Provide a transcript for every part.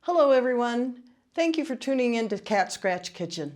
Hello everyone! Thank you for tuning in to Cat Scratch Kitchen.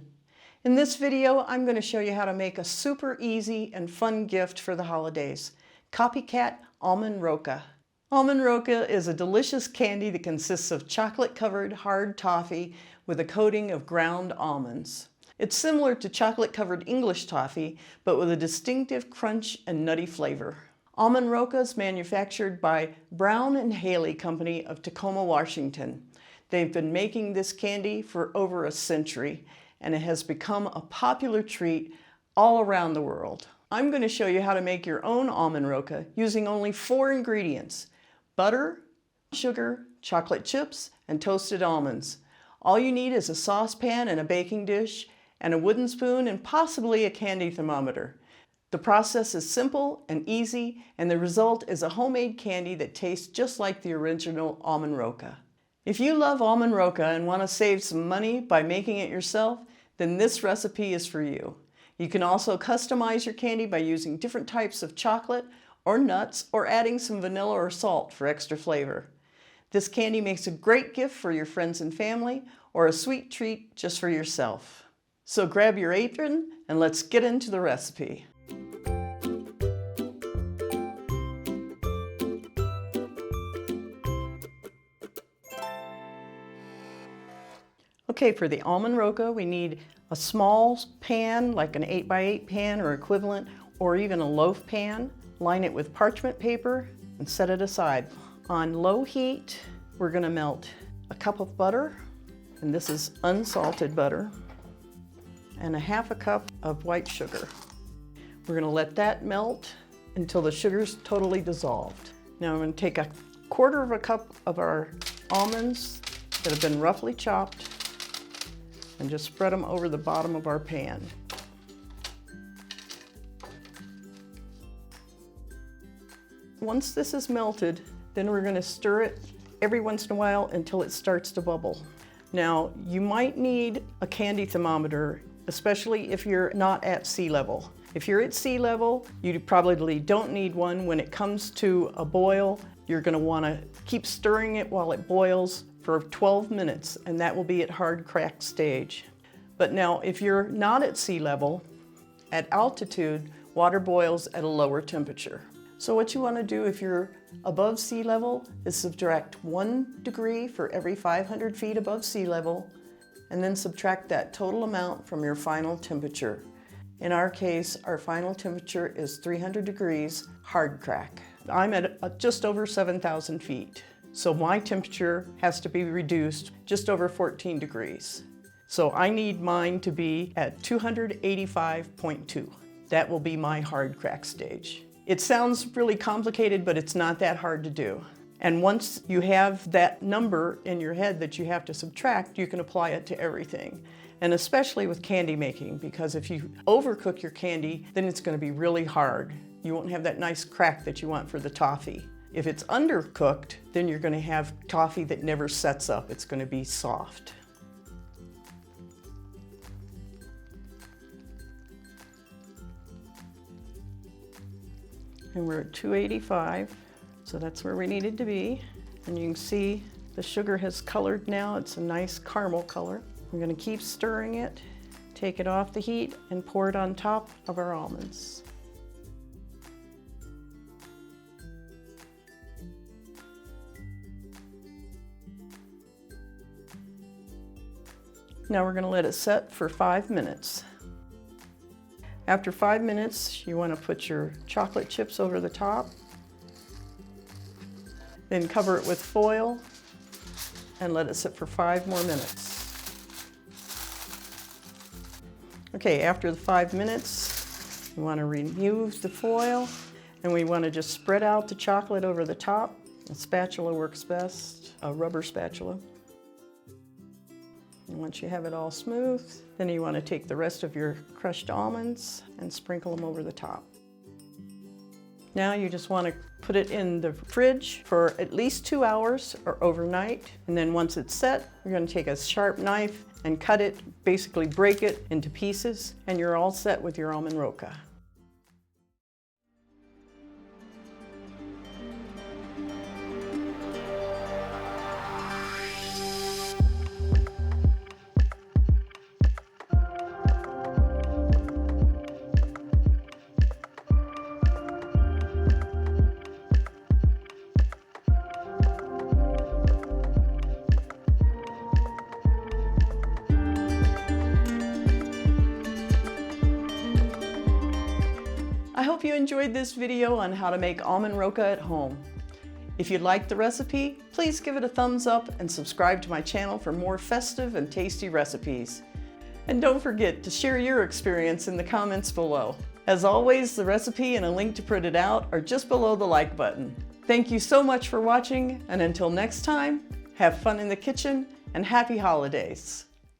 In this video, I'm going to show you how to make a super easy and fun gift for the holidays. Copycat Almond Roca. Almond Roca is a delicious candy that consists of chocolate-covered hard toffee with a coating of ground almonds. It's similar to chocolate-covered English toffee, but with a distinctive crunch and nutty flavor. Almond Roca is manufactured by Brown and Haley Company of Tacoma, Washington. They've been making this candy for over a century, and it has become a popular treat all around the world. I'm going to show you how to make your own Almond Roca using only 4 ingredients: butter, sugar, chocolate chips, and toasted almonds. All you need is a saucepan and a baking dish, and a wooden spoon, and possibly a candy thermometer. The process is simple and easy, and the result is a homemade candy that tastes just like the original Almond Roca. If you love Almond Roca and want to save some money by making it yourself, then this recipe is for you. You can also customize your candy by using different types of chocolate or nuts, or adding some vanilla or salt for extra flavor. This candy makes a great gift for your friends and family, or a sweet treat just for yourself. So grab your apron and let's get into the recipe. Okay, for the Almond Roca, we need a small pan, like an 8x8 pan or equivalent, or even a loaf pan. Line it with parchment paper and set it aside. On low heat, we're going to melt a cup of butter, and this is unsalted butter, and a half a cup of white sugar. We're going to let that melt until the sugar's totally dissolved. Now I'm going to take a quarter of a cup of our almonds that have been roughly chopped and just spread them over the bottom of our pan. Once this is melted, then we're going to stir it every once in a while until it starts to bubble. Now, you might need a candy thermometer, especially if you're not at sea level. If you're at sea level, you probably don't need one. When it comes to a boil, you're going to want to keep stirring it while it boils for 12 minutes, and that will be at hard crack stage. But now, if you're not at sea level, at altitude, water boils at a lower temperature. So what you want to do if you're above sea level is subtract 1 degree for every 500 feet above sea level, and then subtract that total amount from your final temperature. In our case, our final temperature is 300 degrees hard crack. I'm at just over 7,000 feet. So my temperature has to be reduced just over 14 degrees. So I need mine to be at 285.2. That will be my hard crack stage. It sounds really complicated, but it's not that hard to do. And once you have that number in your head that you have to subtract, you can apply it to everything. And especially with candy making, because if you overcook your candy, then it's going to be really hard. You won't have that nice crack that you want for the toffee. If it's undercooked, then you're going to have toffee that never sets up. It's going to be soft. And we're at 285, so that's where we needed to be. And you can see the sugar has colored now. It's a nice caramel color. We're going to keep stirring it, take it off the heat, and pour it on top of our almonds. Now we're going to let it set for 5 minutes. After 5 minutes, you want to put your chocolate chips over the top, then cover it with foil and let it sit for 5 more minutes. Okay, after the 5 minutes, you want to remove the foil, and we want to just spread out the chocolate over the top. A spatula works best, a rubber spatula. And once you have it all smooth, then you want to take the rest of your crushed almonds and sprinkle them over the top. Now you just want to put it in the fridge for at least 2 hours or overnight. And then once it's set, you're going to take a sharp knife and cut it, basically break it into pieces, and you're all set with your Almond Roca. hope you enjoyed this video on how to make almond roca at home. If you liked the recipe, please give it a thumbs up and subscribe to my channel for more festive and tasty recipes. And don't forget to share your experience in the comments below. As always, the recipe and a link to print it out are just below the like button. Thank you so much for watching, and until next time, have fun in the kitchen and happy holidays.